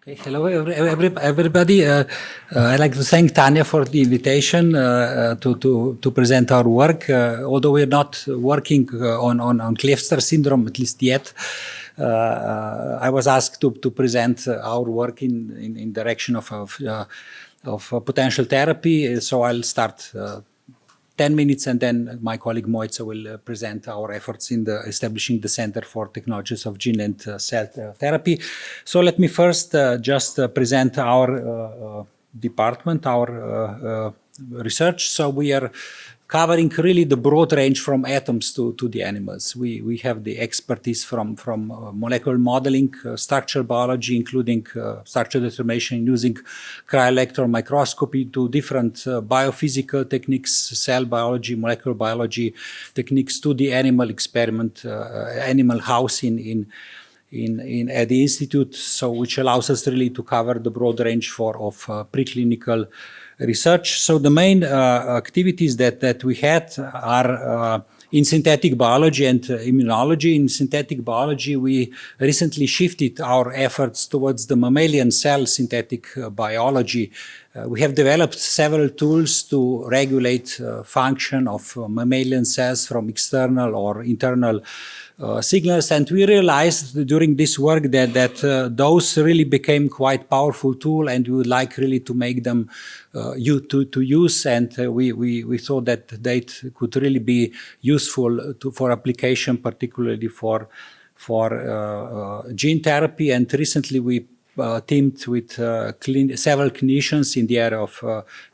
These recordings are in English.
Okay, hello everybody. I'd like to thank Tanya for the invitation to present our work. Although we're not working on Kleefstra syndrome, at least yet, I was asked to present our work in direction of potential therapy. So I'll start 10 minutes, and then my colleague Mojca will present our efforts in establishing the Center for Technologies of Gene and Cell Therapy. So let me first just present our department, our research. So we are covering really the broad range from atoms to the animals. We have the expertise from molecular modeling, structural biology, including structural determination using cryo-electron microscopy, to different biophysical techniques, cell biology, molecular biology techniques, to the animal experiment, animal house at the institute, so which allows us really to cover the broad range of preclinical research. So the main activities that we had are in synthetic biology and immunology. In synthetic biology, we recently shifted our efforts towards the mammalian cell synthetic biology. We have developed several tools to regulate function of mammalian cells from external or internal signals, and we realized during this work that those really became quite powerful tool, and we would like really to make them to use, and we thought that they could really be useful for application, particularly for gene therapy. And recently we teamed with several clinicians in the area of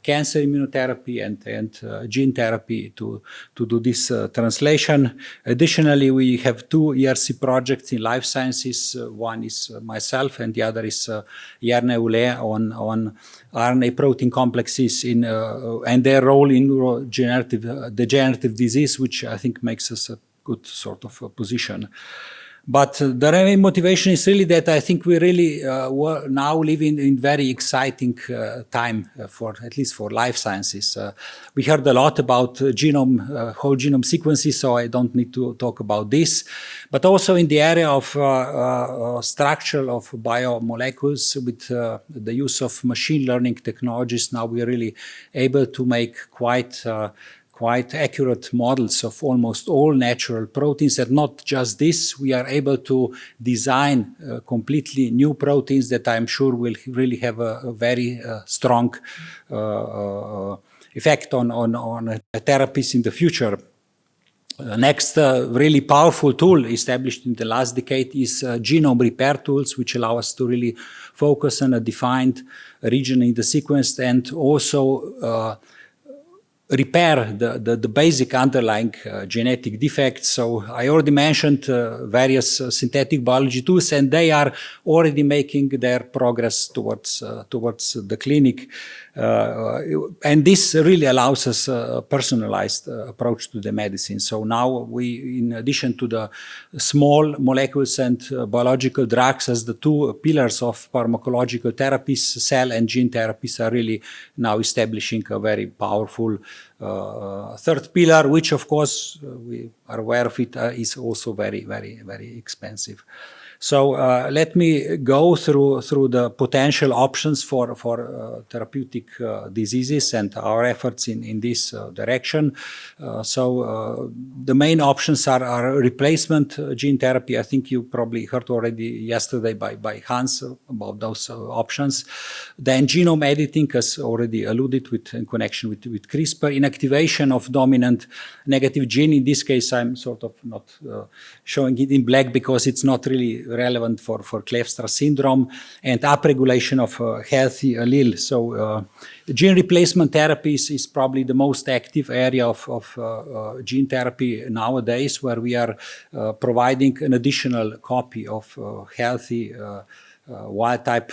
cancer immunotherapy and gene therapy to do this translation. Additionally, we have two ERC projects in life sciences. One is myself, and the other is Jarne Ule on RNA protein complexes and their role in degenerative disease, which I think makes us a good sort of a position. But the main motivation is really that I think we really now live in very exciting time at least for life sciences. We heard a lot about whole genome sequences, so I don't need to talk about this. But also in the area of structure of biomolecules with the use of machine learning technologies, now we are really able to make quite accurate models of almost all natural proteins. And not just this, we are able to design completely new proteins that I'm sure will really have a very strong effect on therapies in the future. Next really powerful tool established in the last decade is genome repair tools, which allow us to really focus on a defined region in the sequence, and also repair the basic underlying genetic defects. So I already mentioned various synthetic biology tools, and they are already making their progress towards the clinic. And this really allows us a personalized approach to the medicine. So now we, in addition to the small molecules and biological drugs as the two pillars of pharmacological therapies, cell and gene therapies are really now establishing a very powerful third pillar, which of course we are aware of it, is also very, very, very expensive. So let me go through the potential options for therapeutic diseases and our efforts in this direction. So the main options are replacement gene therapy. I think you probably heard already yesterday by Hans about those options. Then genome editing, as already alluded in connection with CRISPR, inactivation of dominant negative gene. In this case, I'm sort of not showing it in black because it's not really relevant for Kleefstra syndrome, and upregulation of healthy allele. So gene replacement therapy is probably the most active area of gene therapy nowadays, where we are providing an additional copy of healthy wild type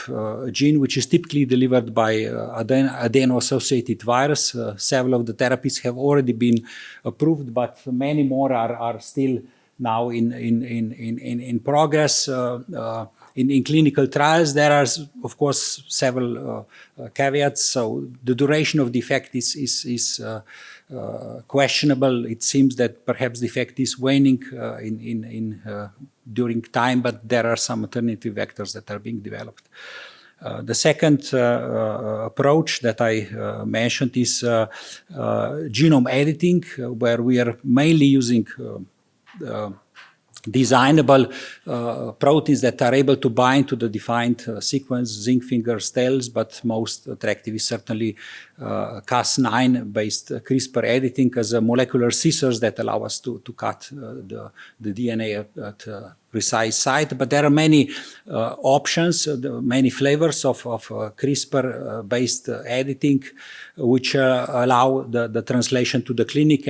gene, which is typically delivered by adeno-associated virus. Several of the therapies have already been approved, but many more are still now in progress. In clinical trials, there are, of course, several caveats. So the duration of the effect is questionable. It seems that perhaps the effect is waning during time, but there are some alternative vectors that are being developed. The second approach that I mentioned is genome editing, where we are mainly using designable proteins that are able to bind to the defined sequence, zinc finger cells, but most attractive is certainly Cas9 based CRISPR editing as a molecular scissors that allow us to cut the DNA at precise site. But there are many options, many flavors of CRISPR based editing, which allow the translation to the clinic,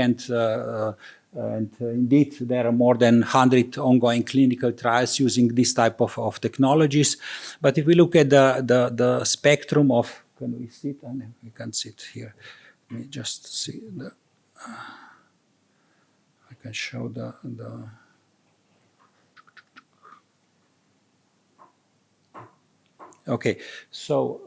and indeed, there are more than 100 ongoing clinical trials using this type of technologies. But if we look at the spectrum of, can we see it? We can't see it here. Let me just see I can show the Okay, so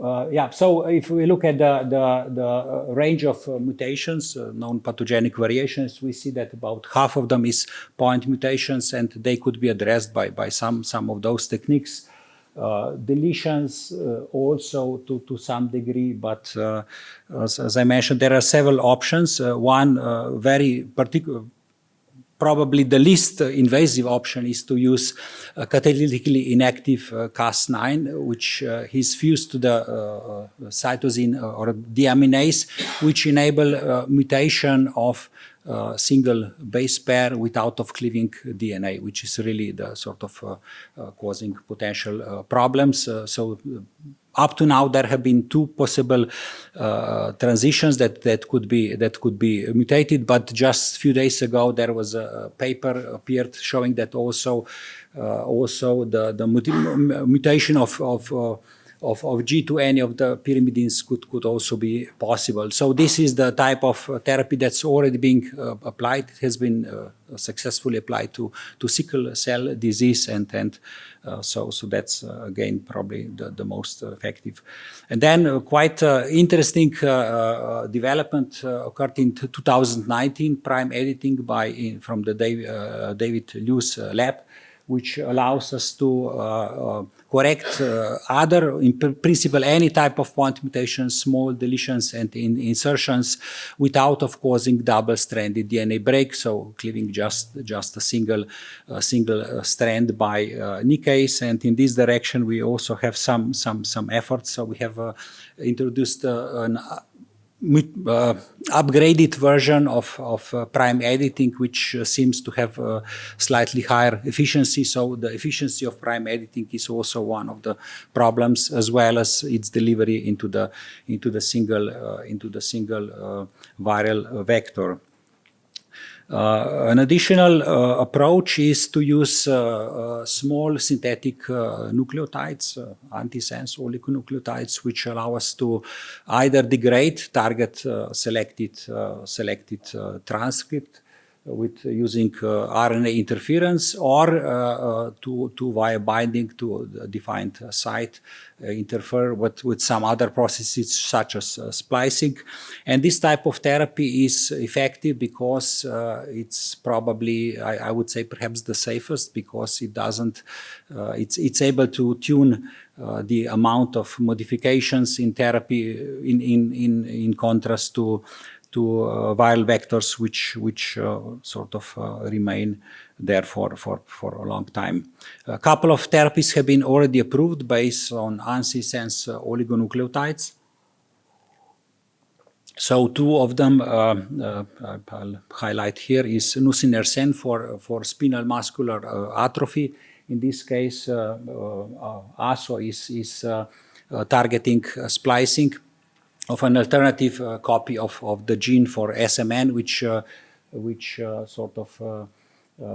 so if we look at the range of mutations, known pathogenic variations, we see that about half of them is point mutations, and they could be addressed by some of those techniques. Deletions also to some degree, but as I mentioned, there are several options. One very particular, probably the least invasive option is to use catalytically inactive Cas9, which is fused to the cytosine or deaminase, which enable mutation of single base pair without of cleaving DNA, which is really the sort of causing potential problems. So up to now, there have been two possible transitions that could be mutated, but just a few days ago there was a paper appeared showing that also the mutation of G to any of the pyrimidines could also be possible. So this is the type of therapy that's already being applied. It has been successfully applied to sickle cell disease, and so that's again probably the most effective. And then quite interesting development occurred in 2019, prime editing from the David Liu's lab, which allows us to correct other, in principle, any type of point mutations, small deletions and insertions without of causing double-stranded DNA break, so cleaving just a single strand by nickase. And in this direction, we also have some efforts. So we have introduced an upgraded version of prime editing, which seems to have slightly higher efficiency. So the efficiency of prime editing is also one of the problems, as well as its delivery into the single viral vector. An additional approach is to use small synthetic nucleotides, antisense oligonucleotides, which allow us to either degrade target selected transcript with using RNA interference, or to via binding to a defined site interfere with some other processes such as splicing. And this type of therapy is effective because it's probably, I would say, perhaps the safest, because it doesn't, it's able to tune the amount of modifications in therapy in contrast to viral vectors, which sort of remain there for a long time. A couple of therapies have been already approved based on antisense oligonucleotides. So two of them I'll highlight here is nusinersen for spinal muscular atrophy. In this case, ASO is targeting splicing of an alternative copy of the gene for SMN, which sort of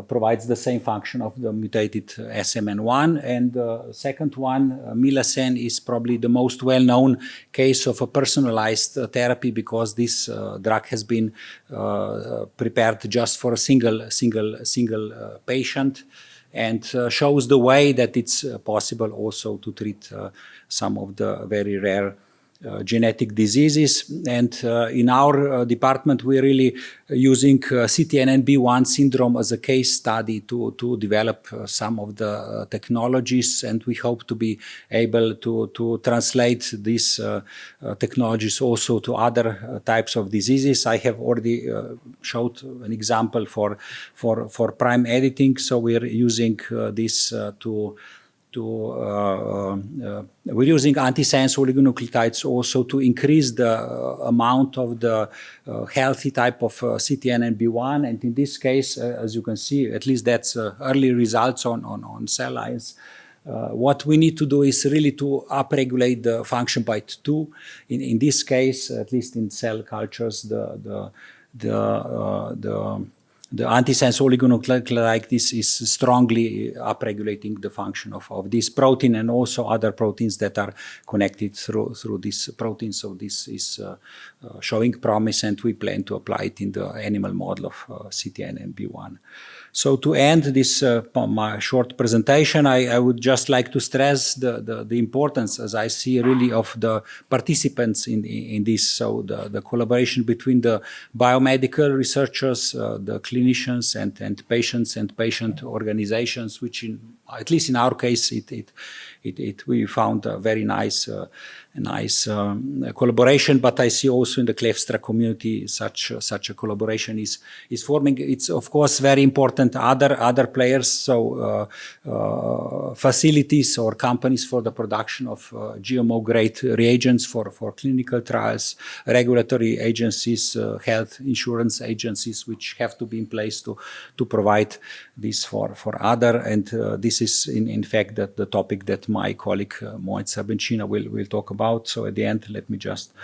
provides the same function of the mutated SMN1. And the second one, milasen, is probably the most well-known case of a personalized therapy, because this drug has been prepared just for a single patient, and shows the way that it's possible also to treat some of the very rare genetic diseases. And in our department, we're really using CTNNB1 syndrome as a case study to develop some of the technologies, and we hope to be able to translate these technologies also to other types of diseases. I have already showed an example for prime editing, so we're using this we're using antisense oligonucleotides also to increase the amount of the healthy type of CTNNB1. And in this case, as you can see, at least that's early results on cell lines. What we need to do is really to upregulate the function by 2. In this case, at least in cell cultures, the antisense oligonucleotide is strongly upregulating the function of this protein and also other proteins that are connected through this protein. So this is showing promise, and we plan to apply it in the animal model of CTNNB1. So to end this my short presentation, I would just like to stress the importance, as I see really, of the participants in this. So the collaboration between the biomedical researchers, the clinicians and patients and patient organizations, which at least in our case, we found a very nice collaboration. But I see also in the Klefstra community such a collaboration is forming. It's of course very important. Other players, so facilities or companies for the production of GMO grade reagents for clinical trials, regulatory agencies, health insurance agencies, which have to be in place to provide this for other. And this is in fact the topic that my colleague Moed Sarbencina will talk about. So at the end, let me just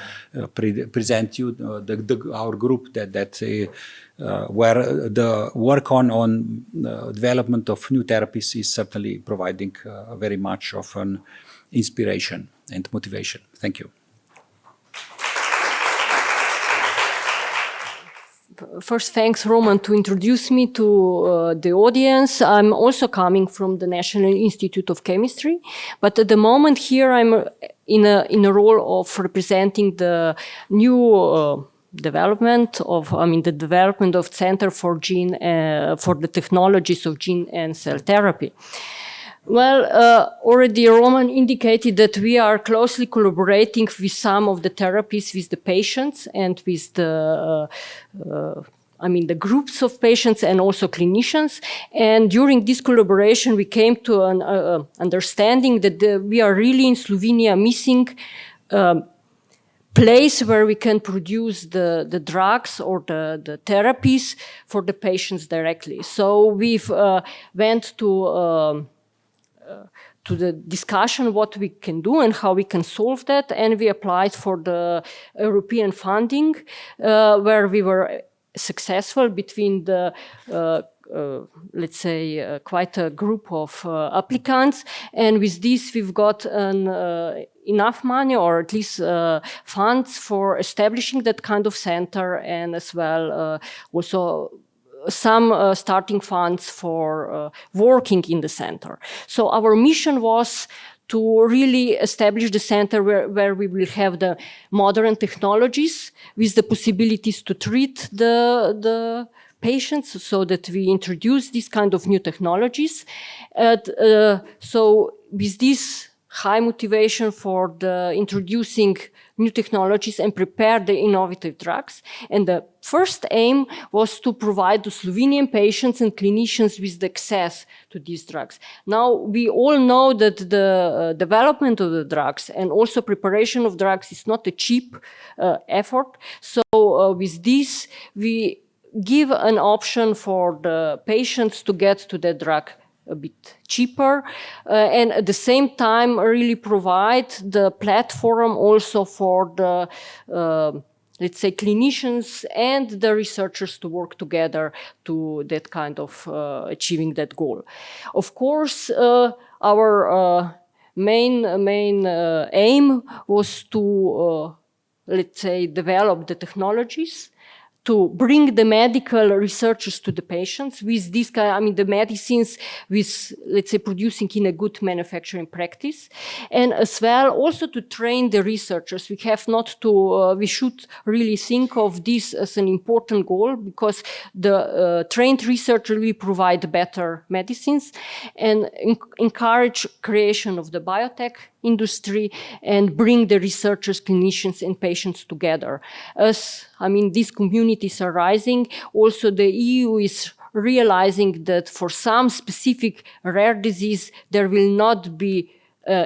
present you our group that where the work on development of new therapies is certainly providing very much of an inspiration and motivation. Thank you. First, thanks, Roman, to introduce me to the audience. I'm also coming from the National Institute of Chemistry, but at the moment here I'm in a role of representing the new development of, the development of Center for for the Technologies of Gene and Cell Therapy. Well, already Roman indicated that we are closely collaborating with some of the therapies with the patients and with the groups of patients and also clinicians. And during this collaboration, we came to an understanding that we are really in Slovenia missing place where we can produce the drugs or the therapies for the patients directly. So we've went to the discussion what we can do and how we can solve that, and we applied for the European funding, where we were successful between the let's say quite a group of applicants, and with this we've got enough money, or at least funds, for establishing that kind of center, and as well also some starting funds for working in the center. So our mission was to really establish the center where we will have the modern technologies with the possibilities to treat the patients, so that we introduce this kind of new technologies. So with this high motivation for the introducing new technologies and prepare the innovative drugs. And the first aim was to provide the Slovenian patients and clinicians with the access to these drugs. Now, we all know that the development of the drugs and also preparation of drugs is not a cheap effort. So with this, we give an option for the patients to get to the drug a bit cheaper, and at the same time really provide the platform also for the let's say clinicians and the researchers to work together to that kind of achieving that goal. Of course, our main aim was to let's say develop the technologies to bring the medical researchers to the patients with this kind, I mean, the medicines with, let's say, producing in a good manufacturing practice. And as well, also to train the researchers. We have not to, we should really think of this as an important goal, because the trained researcher will provide better medicines and encourage creation of the biotech industry and bring the researchers, clinicians, and patients together. As, I mean, these communities are rising, also the EU is realizing that for some specific rare disease, there will not be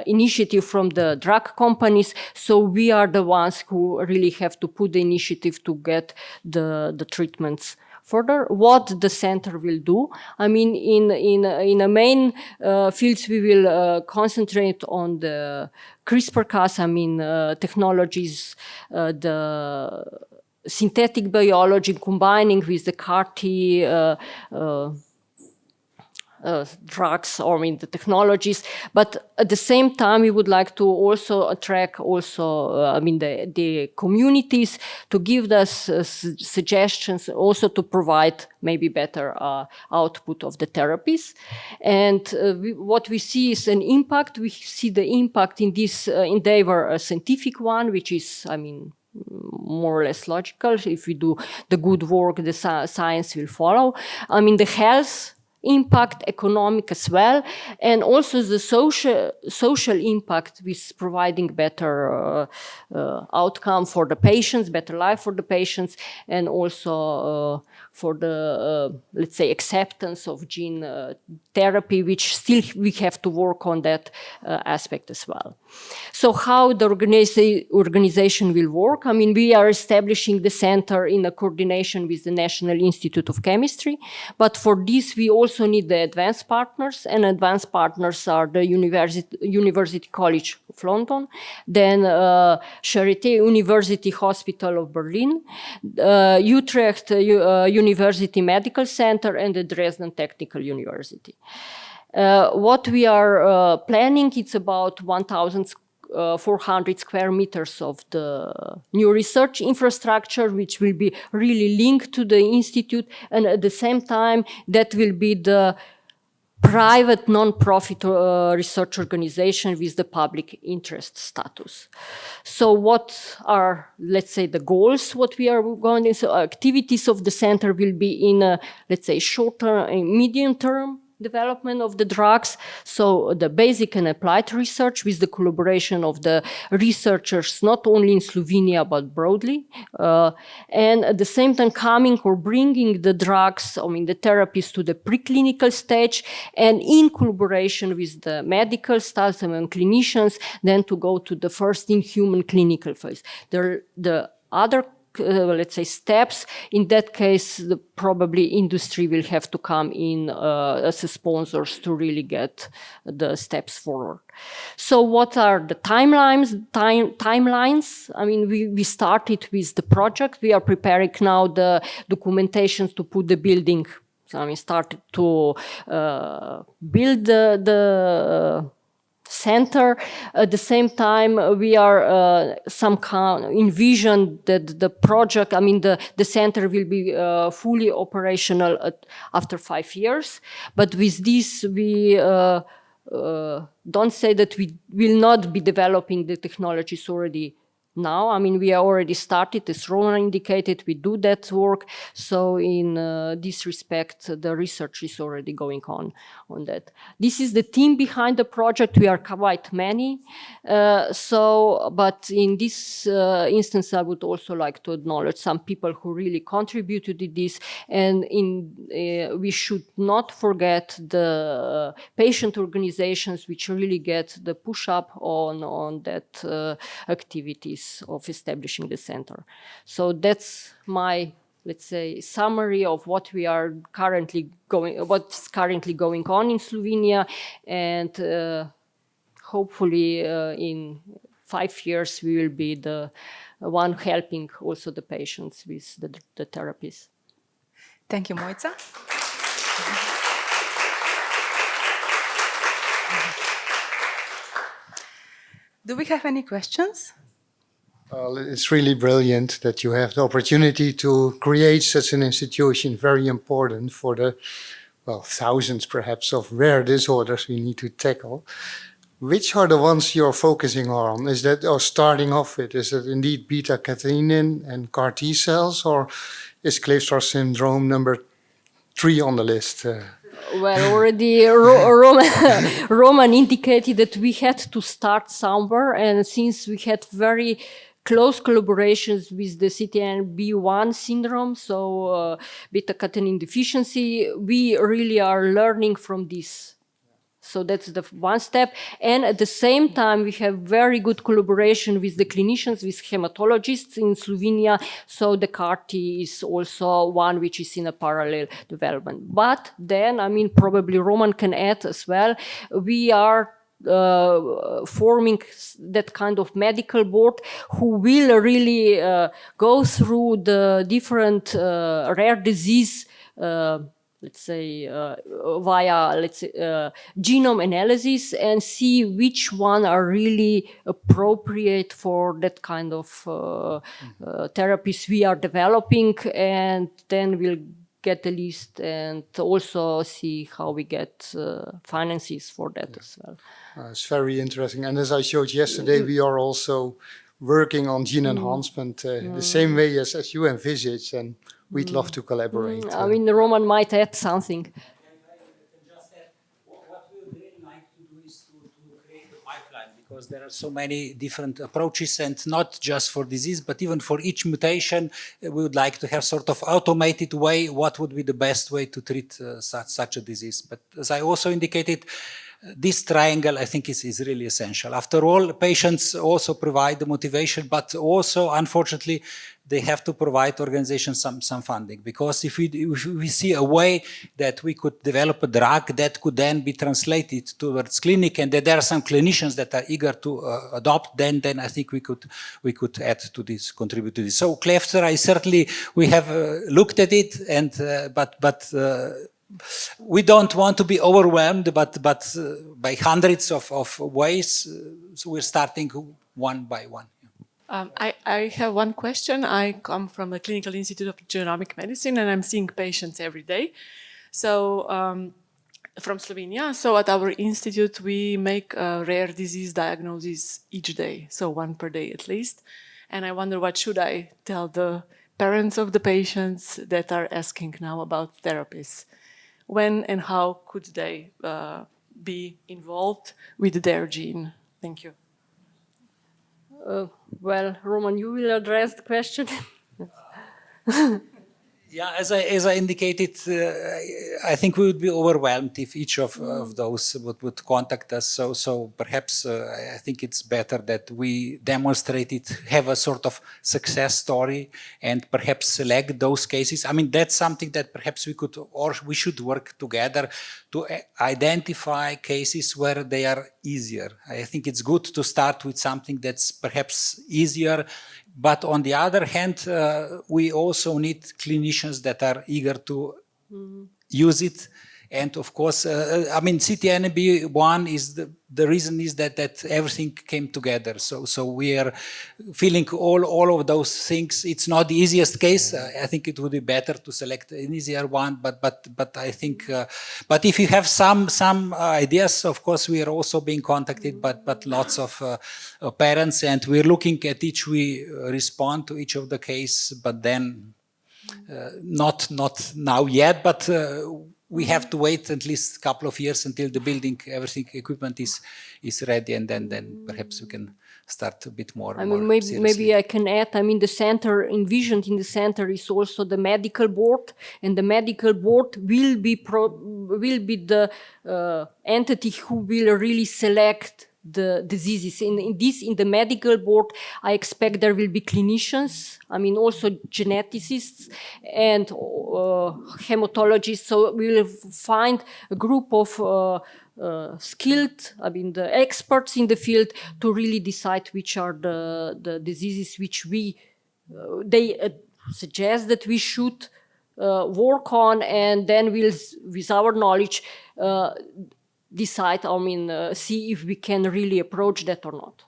initiative from the drug companies, so we are the ones who really have to put the initiative to get the treatments. Further, what the center will do, I mean, in the main fields, we will concentrate on the CRISPR-Cas, I mean, technologies, the synthetic biology combining with the CAR-T drugs, or I mean the technologies, but at the same time we would like to also attract I mean the communities to give us suggestions, also to provide maybe better output of the therapies. And what we see is an impact. We see the impact in this endeavor, a scientific one, which is, I mean, more or less logical. If we do the good work, the science will follow. I mean, the health impact, economic as well, and also the social impact with providing better outcome for the patients, better life for the patients, and also for the, let's say, acceptance of gene therapy, which still we have to work on that aspect as well. So how the organization will work? I mean, we are establishing the center in a coordination with the National Institute of Chemistry, but for this we also need the advanced partners, and advanced partners are the University College of London, then Charité University Hospital of Berlin, Utrecht University Medical Center, and the Dresden Technical University. What we are planning, it's about 1,400 square meters of the new research infrastructure, which will be really linked to the institute, and at the same time that will be the private non-profit research organization with the public interest status. So what are, let's say, the goals, what we are going to, so activities of the center will be in, let's say, short-term and medium-term development of the drugs, so the basic and applied research with the collaboration of the researchers, not only in Slovenia, but broadly, and at the same time coming or bringing the drugs, I mean the therapies, to the preclinical stage, and in collaboration with the medical staff and clinicians, then to go to the first in-human clinical phase. The other let's say steps, in that case probably industry will have to come in as sponsors to really get the steps forward. So what are the timelines? I mean, we started with the project. We are preparing now the documentations to put the building. So I mean, started to build the center. At the same time, we are envision that the project, I mean, the center will be fully operational after 5 years. But with this, we don't say that we will not be developing the technologies already now. I mean, we are already started, as Roman indicated, we do that work. So in this respect, the research is already going on that. This is the team behind the project. We are quite many. But in this instance, I would also like to acknowledge some people who really contributed to this. And we should not forget the patient organizations, which really get the push-up on that activities of establishing the center. So that's my, let's say, summary of what we are what's currently going on in Slovenia, and hopefully in 5 years we will be the one helping also the patients with the therapies. Thank you, Mojca. Do we have any questions? Well, it's really brilliant that you have the opportunity to create such an institution, very important for the, well, thousands perhaps of rare disorders we need to tackle. Which are the ones you're focusing on? Is that, or starting off with, is it indeed beta-catenin and CAR T cells, or is Kleefstra syndrome number 3 on the list? Well, already Roman indicated that we had to start somewhere, and since we had very close collaborations with the CTNB1 syndrome, so beta-catenin deficiency, we really are learning from this. So that's the one step. And at the same time, we have very good collaboration with the clinicians, with hematologists in Slovenia. So the CAR-T is also one which is in a parallel development. But then, I mean, probably Roman can add as well, we are forming that kind of medical board who will really go through the different rare disease let's say, via, let's say, genome analysis and see which one are really appropriate for that kind of therapies we are developing, and then we'll get the list and also see how we get finances for that as well. It's very interesting. And as I showed yesterday, we are also working on gene enhancement the same way as you envisaged, and we'd love to collaborate. I mean, Roman might add something. What we would really like to do is to create a pipeline, because there are so many different approaches, and not just for disease, but even for each mutation, we would like to have sort of automated way, what would be the best way to treat such a disease. But as I also indicated, this triangle, I think, is really essential. After all, patients also provide the motivation, but also, unfortunately, they have to provide organizations some funding. Because if we see a way that we could develop a drug that could then be translated towards clinic, and that there are some clinicians that are eager to adopt, then I think we could add to this, contribute to this. So Kleefstra, certainly we have looked at it, and but we don't want to be overwhelmed, but by hundreds of ways. So we're starting one by one. I have one question. I come from the Clinical Institute of Genomic Medicine, and I'm seeing patients every day. So from Slovenia. So at our institute, we make rare disease diagnoses each day, so one per day at least. And I wonder, what should I tell the parents of the patients that are asking now about therapies? When and how could they be involved with their gene? Thank you. Well, Roman, you will address the question. Yeah, as I indicated, I think we would be overwhelmed if each of those would contact us. So perhaps I think it's better that we demonstrate it, have a sort of success story, and perhaps select those cases. I mean, that's something that perhaps we could, or we should work together to identify cases where they are easier. I think it's good to start with something that's perhaps easier. But on the other hand, we also need clinicians that are eager to use it. And of course, I mean, CTNB1 is the reason is that everything came together. So we are feeling all of those things. It's not the easiest case. I think it would be better to select an easier one. But I think, but if you have some ideas, of course, we are also being contacted. But lots of parents, and we're looking at each. We respond to each of the case, but then not now yet. But we have to wait at least a couple of years until the building, everything, equipment is ready, and then perhaps we can start a bit more. I mean, maybe I can add. I mean, the center envisioned in the center is also the medical board, and the medical board will be the entity who will really select the diseases. In the medical board, I expect there will be clinicians, I mean also geneticists and hematologists. So we will find a group of skilled, I mean the experts in the field, to really decide which are the diseases which they suggest that we should work on, and then we'll, with our knowledge, decide, I mean, see if we can really approach that or not.